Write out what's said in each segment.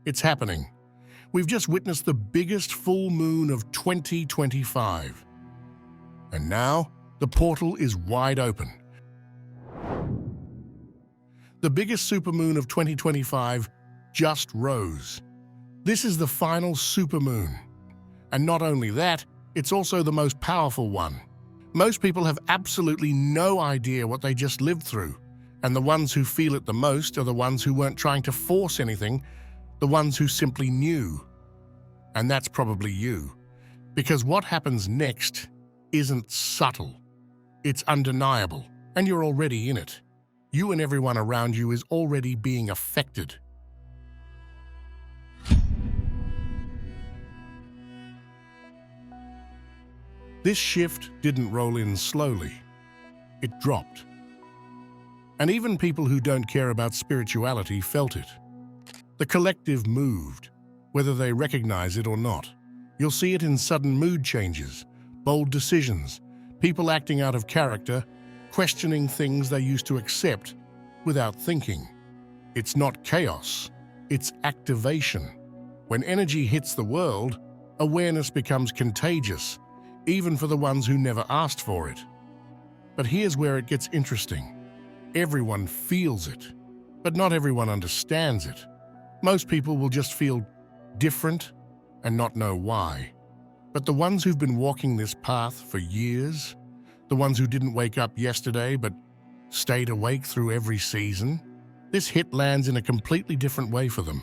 It's happening. We've just witnessed the biggest full moon of 2025. And now, the portal is wide open. The biggest supermoon of 2025 just rose. This is the final supermoon. And not only that, it's also the most powerful one. Most people have absolutely no idea what they just lived through. And the ones who feel it the most are the ones who weren't trying to force anything, the ones who simply knew. And that's probably you. Because what happens next isn't subtle. It's undeniable, and you're already in it. You and everyone around you is already being affected. This shift didn't roll in slowly. It dropped. And even people who don't care about spirituality felt it. The collective moved, whether they recognize it or not. You'll see it in sudden mood changes, bold decisions, people acting out of character, questioning things they used to accept without thinking. It's not chaos, it's activation. When energy hits the world, awareness becomes contagious, even for the ones who never asked for it. But here's where it gets interesting. Everyone feels it, but not everyone understands it. Most people will just feel different and not know why. But the ones who've been walking this path for years, the ones who didn't wake up yesterday but stayed awake through every season, this hit lands in a completely different way for them.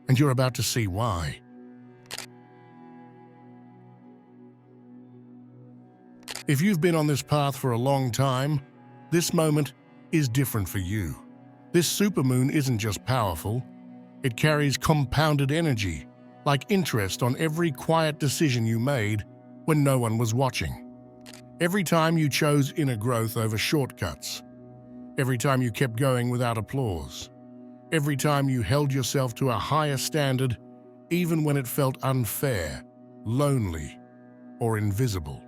And you're about to see why. If you've been on this path for a long time, this moment is different for you. This supermoon isn't just powerful, it carries compounded energy, like interest on every quiet decision you made when no one was watching. Every time you chose inner growth over shortcuts. Every time you kept going without applause. Every time you held yourself to a higher standard, even when it felt unfair, lonely, or invisible.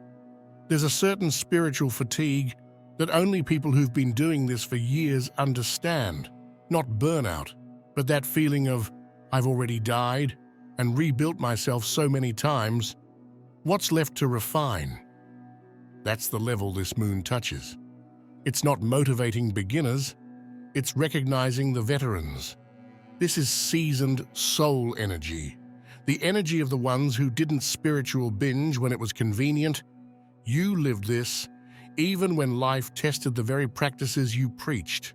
There's a certain spiritual fatigue that only people who've been doing this for years understand. Not burnout, but that feeling of, I've already died and rebuilt myself so many times. What's left to refine? That's the level this moon touches. It's not motivating beginners, it's recognizing the veterans. This is seasoned soul energy, the energy of the ones who didn't spiritual binge when it was convenient. You lived this, even when life tested the very practices you preached.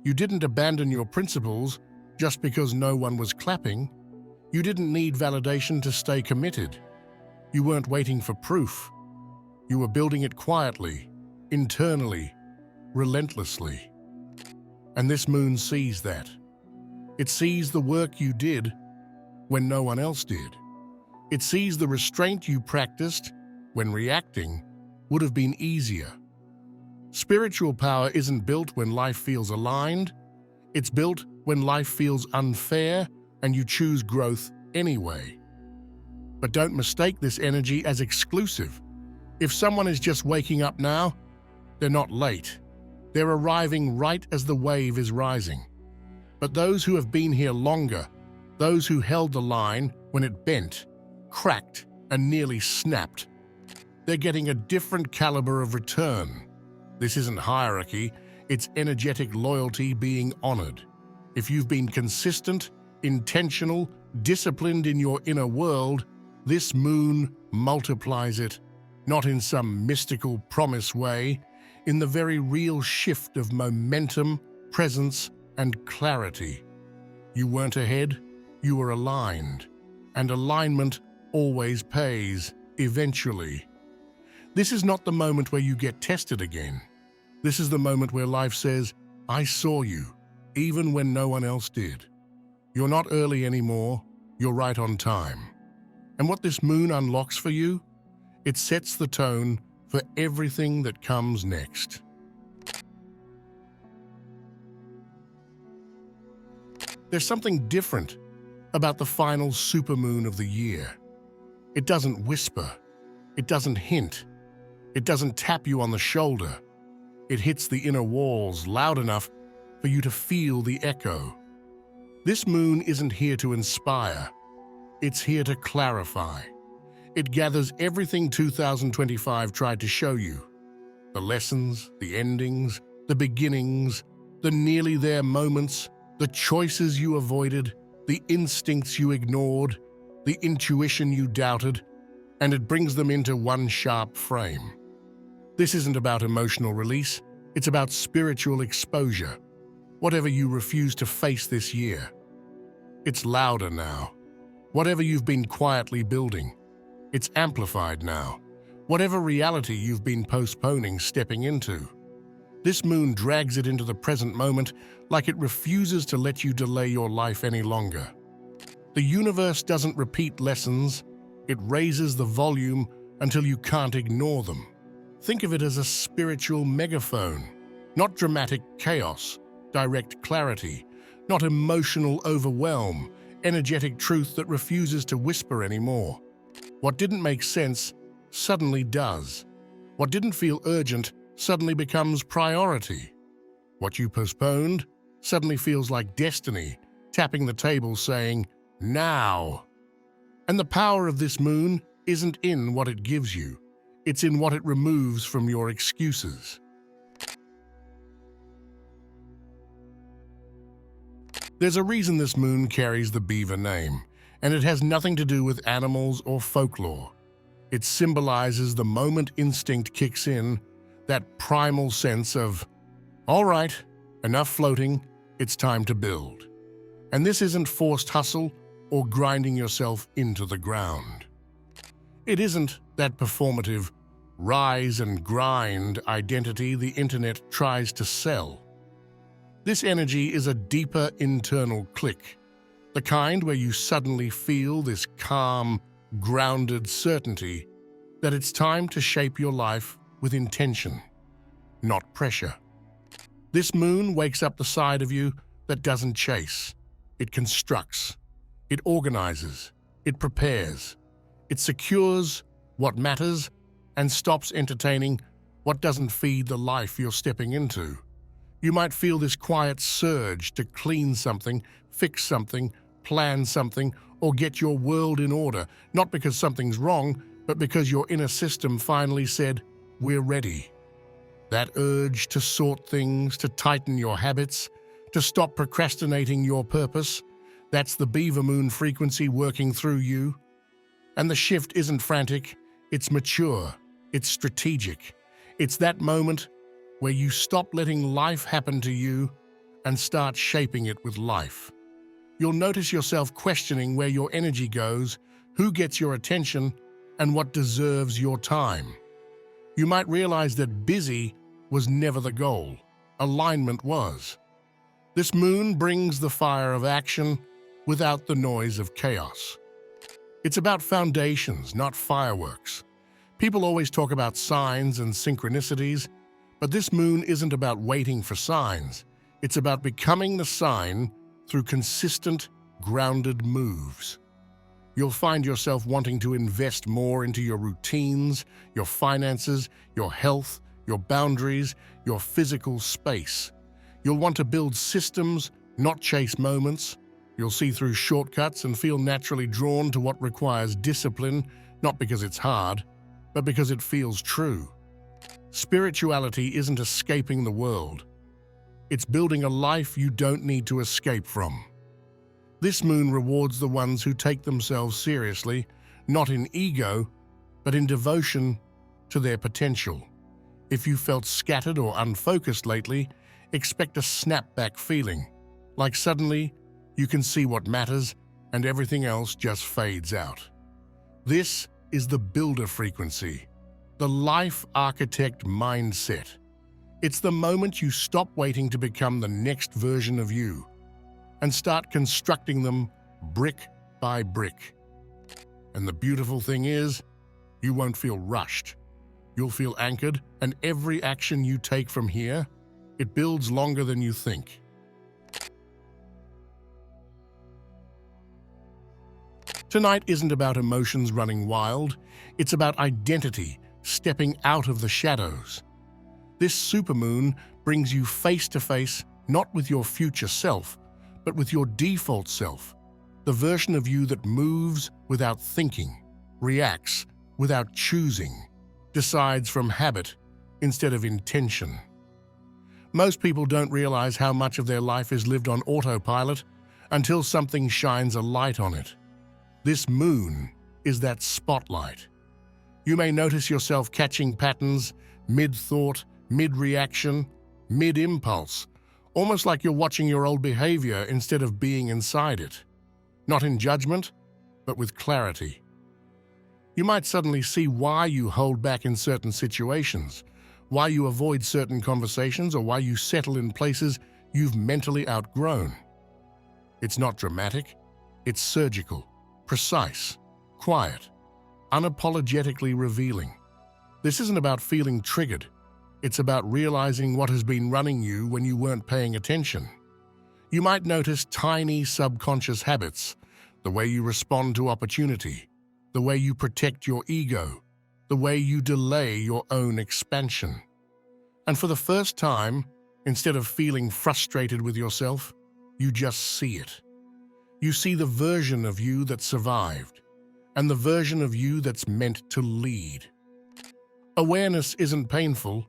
You didn't abandon your principles just because no one was clapping. You didn't need validation to stay committed. You weren't waiting for proof. You were building it quietly, internally, relentlessly. And this moon sees that. It sees the work you did when no one else did. It sees the restraint you practiced when reacting would have been easier. Spiritual power isn't built when life feels aligned. It's built when life feels unfair and you choose growth anyway. But don't mistake this energy as exclusive. If someone is just waking up now, they're not late. They're arriving right as the wave is rising. But those who have been here longer, those who held the line when it bent, cracked, and nearly snapped, they're getting a different caliber of return. This isn't hierarchy, it's energetic loyalty being honored. If you've been consistent, intentional, disciplined in your inner world, this moon multiplies it, not in some mystical promise way, in the very real shift of momentum, presence, and clarity. You weren't ahead, you were aligned. And alignment always pays, eventually. This is not the moment where you get tested again. This is the moment where life says, I saw you, even when no one else did. You're not early anymore, you're right on time. And what this moon unlocks for you, it sets the tone for everything that comes next. There's something different about the final supermoon of the year. It doesn't whisper, it doesn't hint, it doesn't tap you on the shoulder. It hits the inner walls loud enough for you to feel the echo. This moon isn't here to inspire, it's here to clarify. It gathers everything 2025 tried to show you. The lessons, the endings, the beginnings, the nearly there moments, the choices you avoided, the instincts you ignored, the intuition you doubted, and it brings them into one sharp frame. This isn't about emotional release, it's about spiritual exposure. Whatever you refuse to face this year, it's louder now. Whatever you've been quietly building, it's amplified now. Whatever reality you've been postponing stepping into, this moon drags it into the present moment like it refuses to let you delay your life any longer. The universe doesn't repeat lessons, it raises the volume until you can't ignore them. Think of it as a spiritual megaphone, not dramatic chaos, direct clarity, not emotional overwhelm, energetic truth that refuses to whisper anymore. What didn't make sense suddenly does. What didn't feel urgent suddenly becomes priority. What you postponed suddenly feels like destiny, tapping the table saying, "Now." And the power of this moon isn't in what it gives you, it's in what it removes from your excuses. There's a reason this moon carries the Beaver name, and it has nothing to do with animals or folklore. It symbolizes the moment instinct kicks in, that primal sense of, all right, enough floating, it's time to build. And this isn't forced hustle or grinding yourself into the ground. It isn't that performative rise and grind identity the internet tries to sell. This energy is a deeper internal click, the kind where you suddenly feel this calm, grounded certainty that it's time to shape your life with intention, not pressure. This moon wakes up the side of you that doesn't chase. It constructs, it organizes, it prepares, it secures what matters and stops entertaining what doesn't feed the life you're stepping into. You might feel this quiet surge to clean something, fix something, plan something, or get your world in order, not because something's wrong, but because your inner system finally said, "We're ready." That urge to sort things, to tighten your habits, to stop procrastinating your purpose, that's the Beaver moon frequency working through you. And the shift isn't frantic, it's mature, it's strategic. It's that moment where you stop letting life happen to you and start shaping it with life. You'll notice yourself questioning where your energy goes, who gets your attention, and what deserves your time. You might realize that busy was never the goal. Alignment was. This moon brings the fire of action without the noise of chaos. It's about foundations, not fireworks. People always talk about signs and synchronicities, but this moon isn't about waiting for signs. It's about becoming the sign through consistent, grounded moves. You'll find yourself wanting to invest more into your routines, your finances, your health, your boundaries, your physical space. You'll want to build systems, not chase moments. You'll see through shortcuts and feel naturally drawn to what requires discipline, not because it's hard, but because it feels true. Spirituality isn't escaping the world. It's building a life you don't need to escape from. This moon rewards the ones who take themselves seriously, not in ego, but in devotion to their potential. If you felt scattered or unfocused lately, expect a snapback feeling, like suddenly you can see what matters and everything else just fades out. This is the builder frequency, the life architect mindset. It's the moment you stop waiting to become the next version of you and start constructing them brick by brick. And the beautiful thing is, you won't feel rushed. You'll feel anchored, and every action you take from here, it builds longer than you think. Tonight isn't about emotions running wild, it's about identity stepping out of the shadows. This supermoon brings you face to face, not with your future self, but with your default self, the version of you that moves without thinking, reacts without choosing, decides from habit instead of intention. Most people don't realize how much of their life is lived on autopilot until something shines a light on it. This moon is that spotlight. You may notice yourself catching patterns mid-thought, mid-reaction, mid-impulse, almost like you're watching your old behavior instead of being inside it. Not in judgment, but with clarity. You might suddenly see why you hold back in certain situations, why you avoid certain conversations, or why you settle in places you've mentally outgrown. It's not dramatic, it's surgical, precise, quiet, unapologetically revealing. This isn't about feeling triggered. It's about realizing what has been running you when you weren't paying attention. You might notice tiny subconscious habits, the way you respond to opportunity, the way you protect your ego, the way you delay your own expansion. And for the first time, instead of feeling frustrated with yourself, you just see it. You see the version of you that survived, and the version of you that's meant to lead. Awareness isn't painful,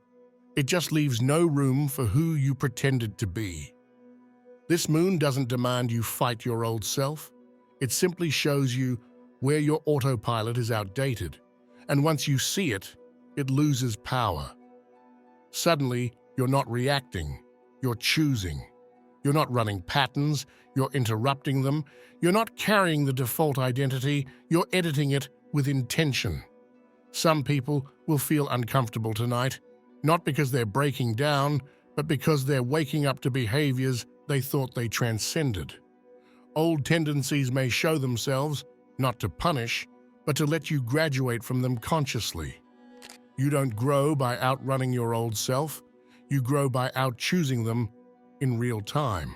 it just leaves no room for who you pretended to be. This moon doesn't demand you fight your old self, it simply shows you where your autopilot is outdated, and once you see it, it loses power. Suddenly, you're not reacting, you're choosing. You're not running patterns, you're interrupting them. You're not carrying the default identity, you're editing it with intention. Some people will feel uncomfortable tonight, not because they're breaking down, but because they're waking up to behaviors they thought they transcended. Old tendencies may show themselves, not to punish, but to let you graduate from them consciously. You don't grow by outrunning your old self, you grow by out-choosing them in real time.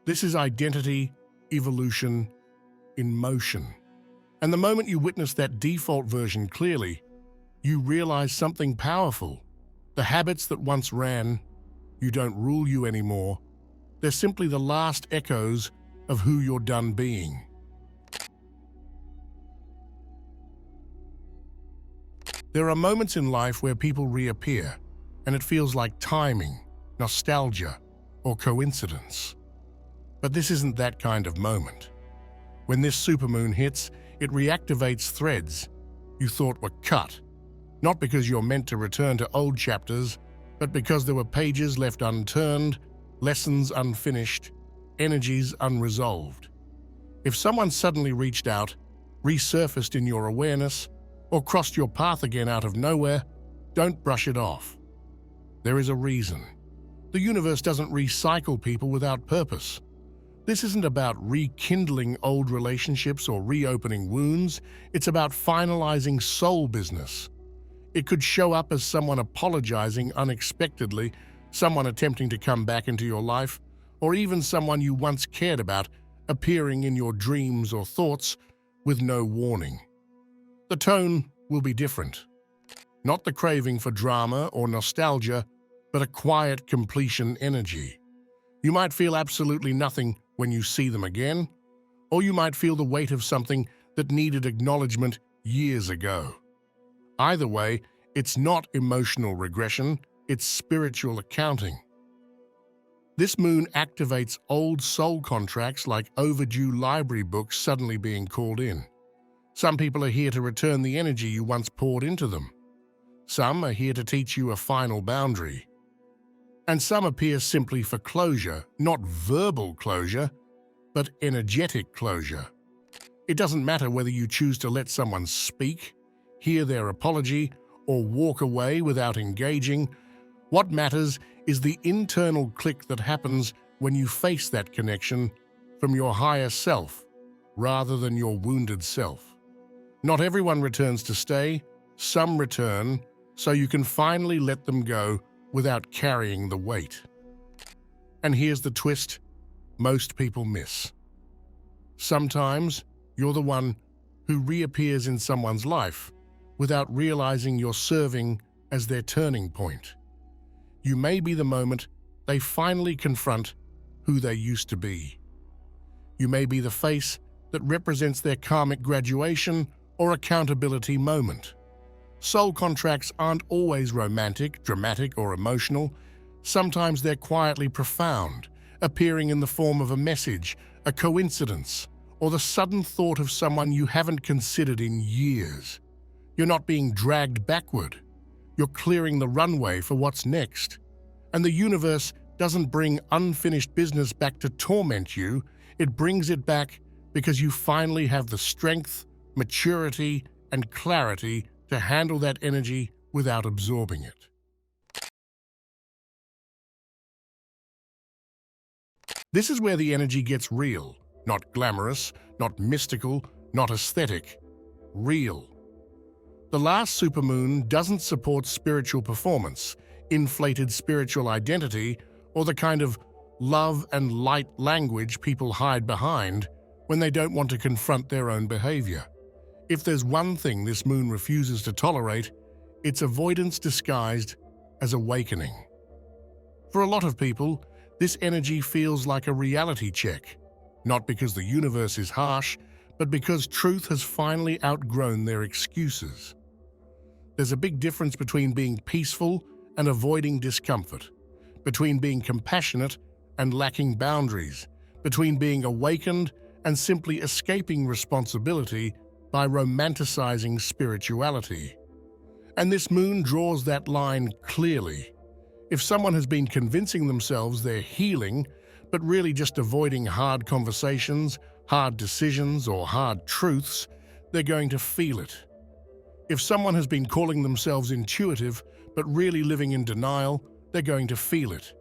This is identity, evolution, in motion. And the moment you witness that default version clearly, you realize something powerful. The habits that once ran, you don't rule you anymore. They're simply the last echoes of who you're done being. There are moments in life where people reappear, and it feels like timing, nostalgia, or coincidence. But this isn't that kind of moment. When this supermoon hits, it reactivates threads you thought were cut, not because you're meant to return to old chapters, but because there were pages left unturned, lessons unfinished, energies unresolved. If someone suddenly reached out, resurfaced in your awareness, or crossed your path again out of nowhere, don't brush it off. There is a reason. The universe doesn't recycle people without purpose. This isn't about rekindling old relationships or reopening wounds. It's about finalizing soul business. It could show up as someone apologizing unexpectedly, someone attempting to come back into your life, or even someone you once cared about appearing in your dreams or thoughts with no warning. The tone will be different. Not the craving for drama or nostalgia, but a quiet completion energy. You might feel absolutely nothing when you see them again, or you might feel the weight of something that needed acknowledgement years ago. Either way, it's not emotional regression, it's spiritual accounting. This moon activates old soul contracts like overdue library books suddenly being called in. Some people are here to return the energy you once poured into them. Some are here to teach you a final boundary. And some appear simply for closure, not verbal closure, but energetic closure. It doesn't matter whether you choose to let someone speak, hear their apology, or walk away without engaging. What matters is the internal click that happens when you face that connection from your higher self, rather than your wounded self. Not everyone returns to stay, some return, so you can finally let them go without carrying the weight. And here's the twist most people miss. Sometimes you're the one who reappears in someone's life without realizing you're serving as their turning point. You may be the moment they finally confront who they used to be. You may be the face that represents their karmic graduation or accountability moment. Soul contracts aren't always romantic, dramatic, or emotional. Sometimes they're quietly profound, appearing in the form of a message, a coincidence, or the sudden thought of someone you haven't considered in years. You're not being dragged backward. You're clearing the runway for what's next. And the universe doesn't bring unfinished business back to torment you. It brings it back because you finally have the strength, maturity, and clarity to handle that energy without absorbing it. This is where the energy gets real, not glamorous, not mystical, not aesthetic. Real. The last supermoon doesn't support spiritual performance, inflated spiritual identity, or the kind of love and light language people hide behind when they don't want to confront their own behavior. If there's one thing this moon refuses to tolerate, it's avoidance disguised as awakening. For a lot of people, this energy feels like a reality check, not because the universe is harsh, but because truth has finally outgrown their excuses. There's a big difference between being peaceful and avoiding discomfort, between being compassionate and lacking boundaries, between being awakened and simply escaping responsibility by romanticizing spirituality. And this moon draws that line clearly. If someone has been convincing themselves they're healing, but really just avoiding hard conversations, hard decisions, or hard truths, they're going to feel it. If someone has been calling themselves intuitive, but really living in denial, they're going to feel it.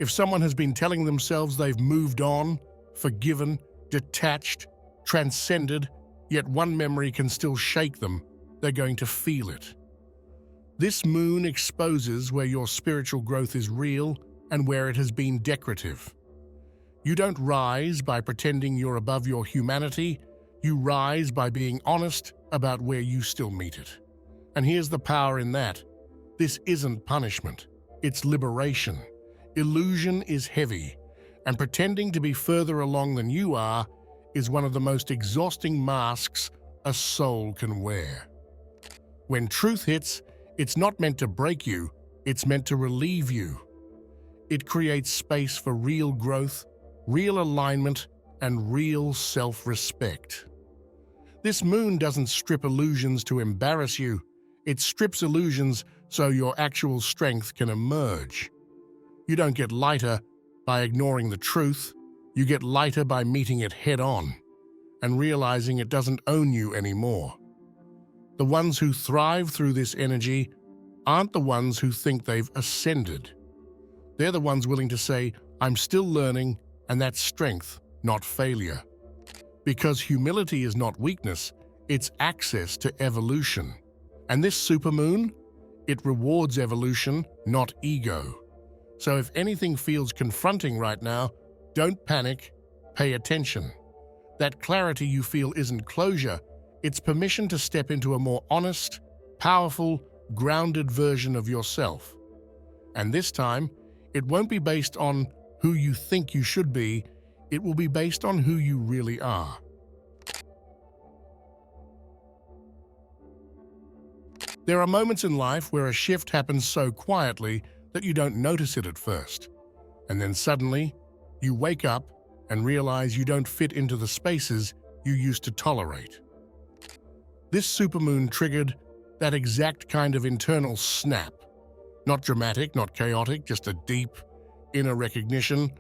If someone has been telling themselves they've moved on, forgiven, detached, transcended, yet one memory can still shake them, they're going to feel it. This moon exposes where your spiritual growth is real and where it has been decorative. You don't rise by pretending you're above your humanity. You rise by being honest about where you still meet it. And here's the power in that. This isn't punishment. It's liberation. Illusion is heavy, and pretending to be further along than you are is one of the most exhausting masks a soul can wear. When truth hits, it's not meant to break you, it's meant to relieve you. It creates space for real growth, real alignment, and real self-respect. This moon doesn't strip illusions to embarrass you. It strips illusions so your actual strength can emerge. You don't get lighter by ignoring the truth. You get lighter by meeting it head-on and realizing it doesn't own you anymore. The ones who thrive through this energy aren't the ones who think they've ascended. They're the ones willing to say, I'm still learning, and that's strength, not failure. Because humility is not weakness, it's access to evolution. And this supermoon, it rewards evolution, not ego. So if anything feels confronting right now, don't panic, pay attention. That clarity you feel isn't closure, it's permission to step into a more honest, powerful, grounded version of yourself. And this time, it won't be based on who you think you should be, it will be based on who you really are. There are moments in life where a shift happens so quietly that you don't notice it at first. And then suddenly, you wake up and realize you don't fit into the spaces you used to tolerate. This supermoon triggered that exact kind of internal snap. Not dramatic, not chaotic, just a deep, inner recognition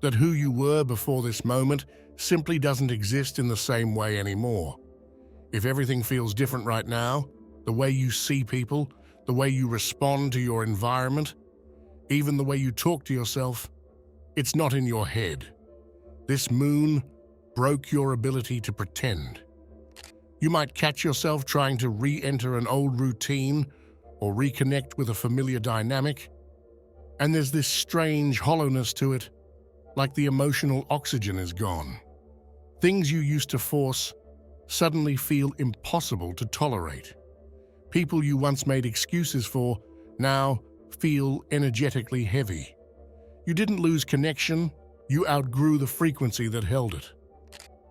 that who you were before this moment simply doesn't exist in the same way anymore. If everything feels different right now, the way you see people, the way you respond to your environment, even the way you talk to yourself, it's not in your head. This moon broke your ability to pretend. You might catch yourself trying to re-enter an old routine or reconnect with a familiar dynamic, and there's this strange hollowness to it, like the emotional oxygen is gone. Things you used to force suddenly feel impossible to tolerate. People you once made excuses for now feel energetically heavy. You didn't lose connection, you outgrew the frequency that held it.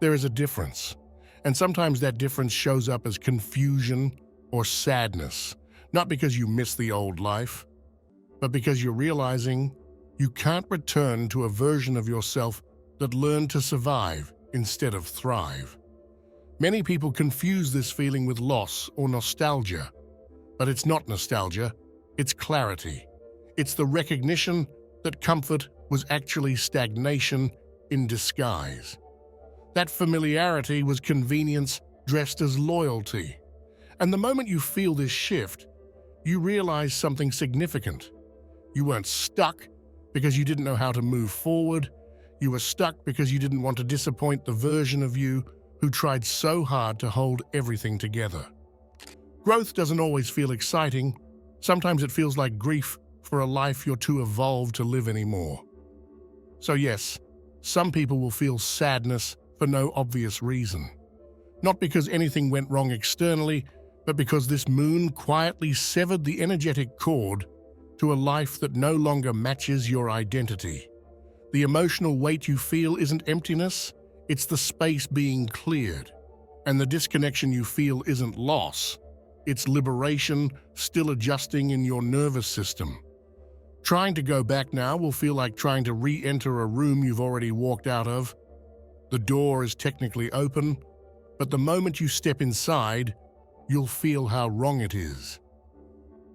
There is a difference, and sometimes that difference shows up as confusion or sadness, not because you miss the old life, but because you're realizing you can't return to a version of yourself that learned to survive instead of thrive. Many people confuse this feeling with loss or nostalgia, but it's not nostalgia, it's clarity. It's the recognition that comfort was actually stagnation in disguise. That familiarity was convenience dressed as loyalty. And the moment you feel this shift, you realize something significant. You weren't stuck because you didn't know how to move forward. You were stuck because you didn't want to disappoint the version of you who tried so hard to hold everything together. Growth doesn't always feel exciting. Sometimes it feels like grief for a life you're too evolved to live anymore. So yes, some people will feel sadness for no obvious reason. Not because anything went wrong externally, but because this moon quietly severed the energetic cord to a life that no longer matches your identity. The emotional weight you feel isn't emptiness, it's the space being cleared. And the disconnection you feel isn't loss, it's liberation still adjusting in your nervous system. Trying to go back now will feel like trying to re-enter a room you've already walked out of. The door is technically open, but the moment you step inside, you'll feel how wrong it is.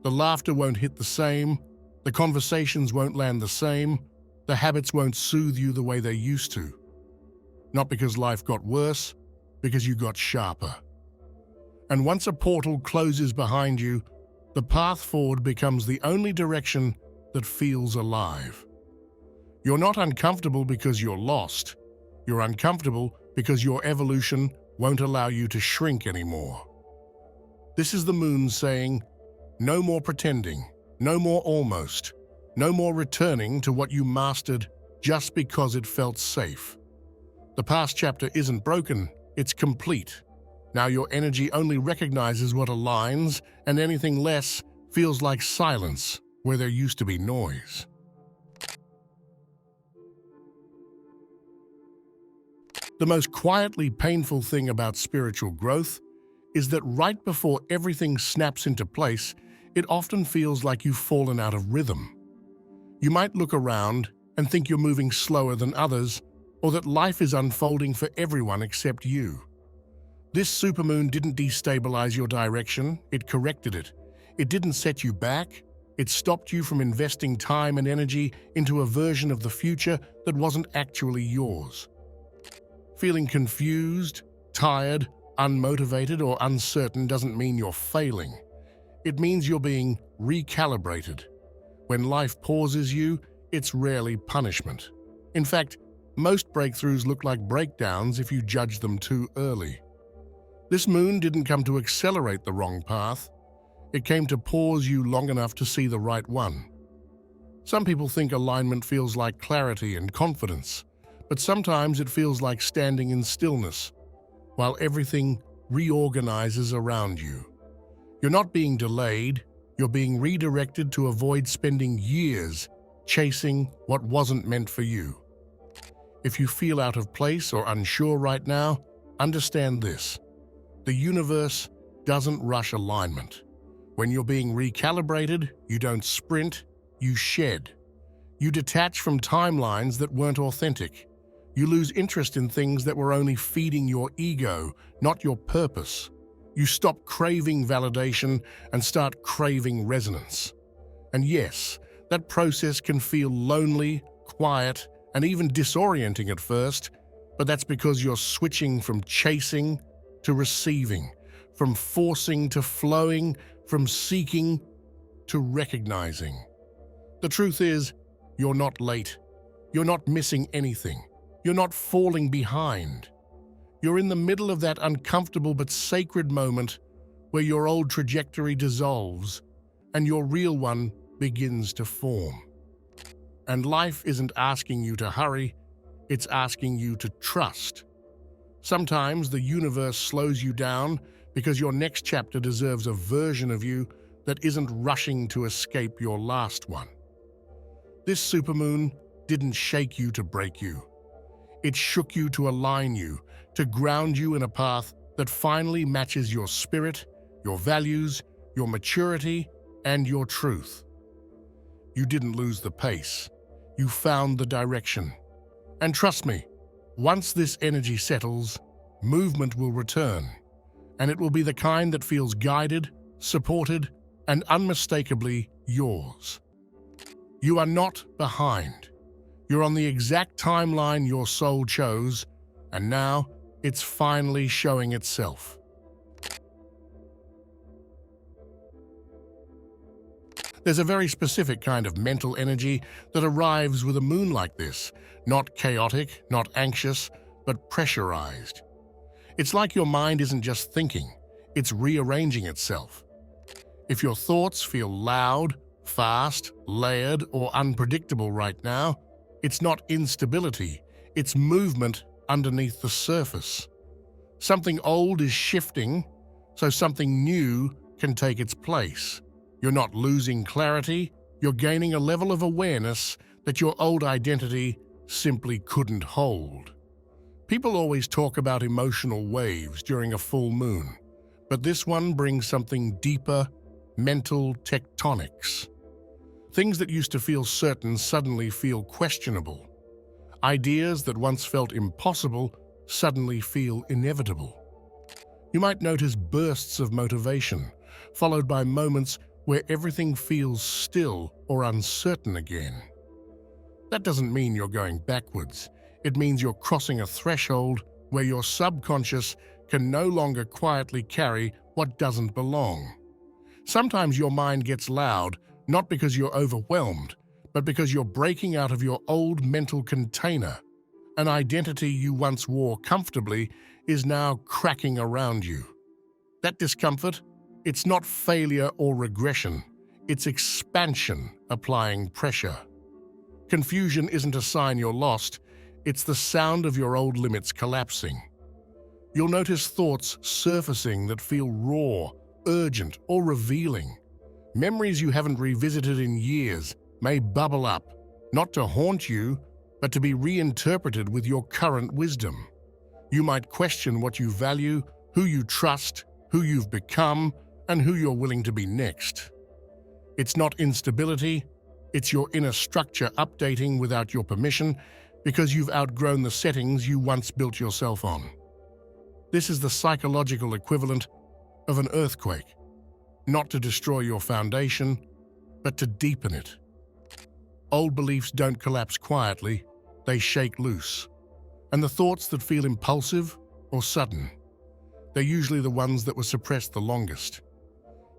The laughter won't hit the same, the conversations won't land the same, the habits won't soothe you the way they used to. Not because life got worse, because you got sharper. And once a portal closes behind you, the path forward becomes the only direction that feels alive. You're not uncomfortable because you're lost. You're uncomfortable because your evolution won't allow you to shrink anymore. This is the moon saying, no more pretending, no more almost, no more returning to what you mastered just because it felt safe. The past chapter isn't broken, it's complete. Now your energy only recognizes what aligns, and anything less feels like silence where there used to be noise. The most quietly painful thing about spiritual growth is that right before everything snaps into place, it often feels like you've fallen out of rhythm. You might look around and think you're moving slower than others, or that life is unfolding for everyone except you. This supermoon didn't destabilize your direction, it corrected it. It didn't set you back, it stopped you from investing time and energy into a version of the future that wasn't actually yours. Feeling confused, tired, unmotivated, or uncertain doesn't mean you're failing. It means you're being recalibrated. When life pauses you, it's rarely punishment. In fact, most breakthroughs look like breakdowns if you judge them too early. This moon didn't come to accelerate the wrong path. It came to pause you long enough to see the right one. Some people think alignment feels like clarity and confidence, but sometimes it feels like standing in stillness, while everything reorganizes around you. You're not being delayed, you're being redirected to avoid spending years chasing what wasn't meant for you. If you feel out of place or unsure right now, understand this. The universe doesn't rush alignment. When you're being recalibrated, you don't sprint, you shed. You detach from timelines that weren't authentic. You lose interest in things that were only feeding your ego, not your purpose. You stop craving validation and start craving resonance. And yes, that process can feel lonely, quiet, and even disorienting at first, but that's because you're switching from chasing to receiving, from forcing to flowing, from seeking to recognizing. The truth is, you're not late. You're not missing anything. You're not falling behind. You're in the middle of that uncomfortable but sacred moment where your old trajectory dissolves and your real one begins to form. And life isn't asking you to hurry, it's asking you to trust. Sometimes the universe slows you down because your next chapter deserves a version of you that isn't rushing to escape your last one. This supermoon didn't shake you to break you. It shook you to align you, to ground you in a path that finally matches your spirit, your values, your maturity, and your truth. You didn't lose the pace. You found the direction. And trust me, once this energy settles, movement will return, and it will be the kind that feels guided, supported, and unmistakably yours. You are not behind. You're on the exact timeline your soul chose, and now it's finally showing itself. There's a very specific kind of mental energy that arrives with a moon like this, not chaotic, not anxious, but pressurized. It's like your mind isn't just thinking, it's rearranging itself. If your thoughts feel loud, fast, layered, or unpredictable right now, it's not instability, it's movement underneath the surface. Something old is shifting, so something new can take its place. You're not losing clarity, you're gaining a level of awareness that your old identity simply couldn't hold. People always talk about emotional waves during a full moon, but this one brings something deeper, mental tectonics. Things that used to feel certain suddenly feel questionable. Ideas that once felt impossible suddenly feel inevitable. You might notice bursts of motivation, followed by moments where everything feels still or uncertain again. That doesn't mean you're going backwards. It means you're crossing a threshold where your subconscious can no longer quietly carry what doesn't belong. Sometimes your mind gets loud, not because you're overwhelmed, but because you're breaking out of your old mental container. An identity you once wore comfortably is now cracking around you. That discomfort, it's not failure or regression, it's expansion applying pressure. Confusion isn't a sign you're lost, it's the sound of your old limits collapsing. You'll notice thoughts surfacing that feel raw, urgent, or revealing. Memories you haven't revisited in years may bubble up, not to haunt you, but to be reinterpreted with your current wisdom. You might question what you value, who you trust, who you've become, and who you're willing to be next. It's not instability, it's your inner structure updating without your permission because you've outgrown the settings you once built yourself on. This is the psychological equivalent of an earthquake, not to destroy your foundation, but to deepen it. Old beliefs don't collapse quietly, they shake loose. And the thoughts that feel impulsive or sudden, they're usually the ones that were suppressed the longest.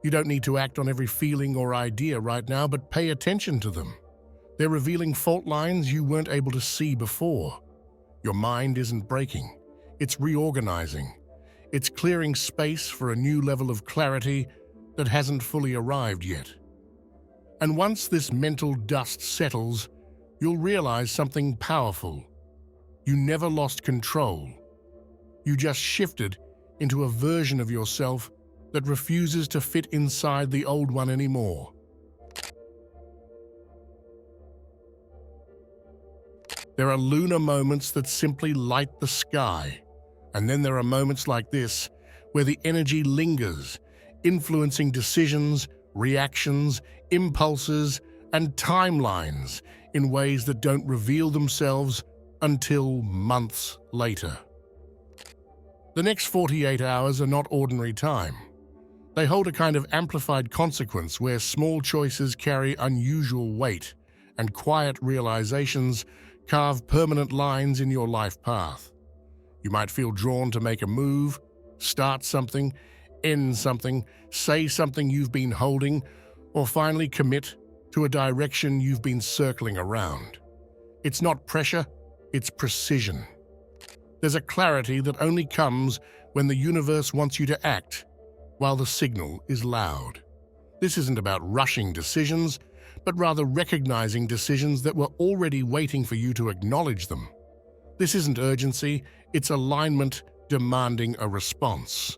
You don't need to act on every feeling or idea right now, but pay attention to them. They're revealing fault lines you weren't able to see before. Your mind isn't breaking, it's reorganizing. It's clearing space for a new level of clarity that hasn't fully arrived yet. And once this mental dust settles, you'll realize something powerful. You never lost control. You just shifted into a version of yourself that refuses to fit inside the old one anymore. There are lunar moments that simply light the sky, and then there are moments like this where the energy lingers, influencing decisions, reactions, impulses, and timelines in ways that don't reveal themselves until months later. The next 48 hours are not ordinary time. They hold a kind of amplified consequence where small choices carry unusual weight and quiet realizations carve permanent lines in your life path. You might feel drawn to make a move, start something, end something, say something you've been holding, or finally commit to a direction you've been circling around. It's not pressure, it's precision. There's a clarity that only comes when the universe wants you to act, while the signal is loud. This isn't about rushing decisions, but rather recognizing decisions that were already waiting for you to acknowledge them. This isn't urgency, it's alignment demanding a response.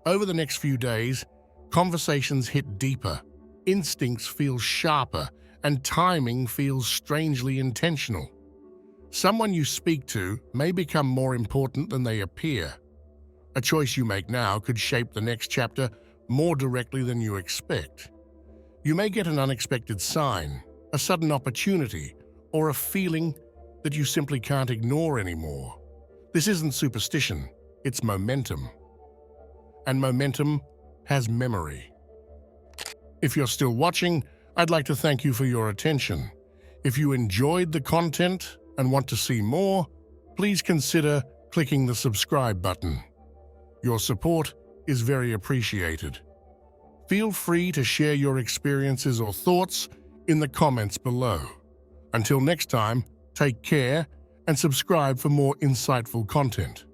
Over the next few days, conversations hit deeper, instincts feel sharper, and timing feels strangely intentional. Someone you speak to may become more important than they appear. A choice you make now could shape the next chapter more directly than you expect. You may get an unexpected sign, a sudden opportunity, or a feeling that you simply can't ignore anymore. This isn't superstition, it's momentum. And momentum has memory. If you're still watching, I'd like to thank you for your attention. If you enjoyed the content and want to see more, please consider clicking the subscribe button. Your support is very appreciated. Feel free to share your experiences or thoughts in the comments below. Until next time, take care and subscribe for more insightful content.